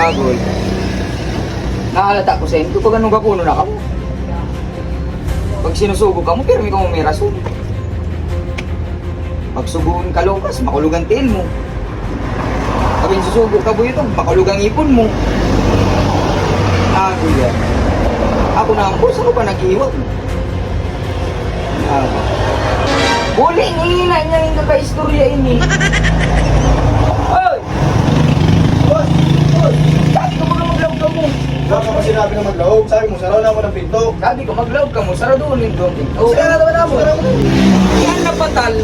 Agol. Nakalata ko sa inyo, pag anong gapuno na ka mo. Pag sinusugo ka mo, pero may ka mo may rason. Pag suguon ka lokas, makulugan tiin mo. Pag susugo ka po ito, makulugang ipon mo. Agol yan. Ako na ang boss, ano pa nag-iwag? Agol. Huling ina niya yung kaka-istorya ini. Hoy! Boss! Boss! Sabi ko mga maglawag ka mo. Bakit ka sinabi na maglawag? Sabi mo, saraw na mo ng pinto. Sabi ko maglawag ka mo, saradunin ko ang pinto. Sara naman ako. Yan na patal.